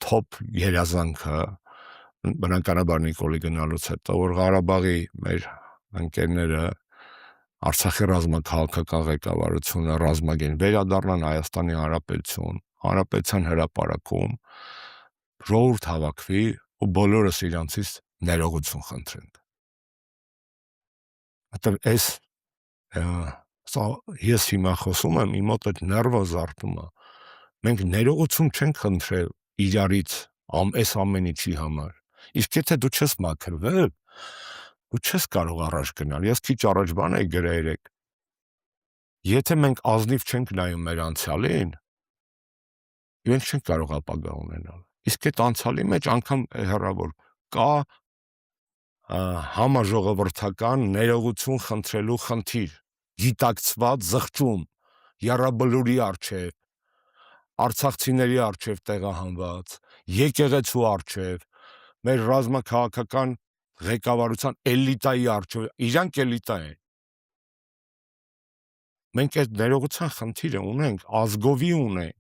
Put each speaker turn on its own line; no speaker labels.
top երազանքը, բնականաբար Նիկոլի գնալուց հետո, որ Ղարաբաղի մեր ընկերները Արցախի ռազմաքաղաքական ղեկավարությունը ռազմագեն վերադառնան Հայաստանի Հանրապետություն, Հանրապետության հրապարակում ժողովուրդ հավաքվի ու բոլորս իրանցից ներողություն խնդրենք։ Ես հիմա խոսում եմ, իմ մոտ այդ ներվը զարթում է։ Մենք ներողություն չենք խնդրել իրարից այս ամեն ինչի համար։ Իսկ եթե դու չես մաքրվել, դու չես կարող առաջ գնալ։ Ես քիչ առաջ բան էի գրել։ Եթե մենք ազնիվ չենք նայում մեր անցյալին, մենք չենք կարող ապագա ունենալ։ Իսկ այդ անցյալի մեջ անգամ հեռավոր կա համաժողովրդական ներողություն խնդրելու խնդիր, գիտակցված զղջում, եռաբլուրի առջև, արցախցիների առջև տեղահանված, եկեղեցու առջև, մեր ռազմաքաղաքական ղեկավարության էլիտայի առջև, իրանք էլիտա են։ Մենք այդ ներողության խնդիրը ունենք, ազգովի ունենք,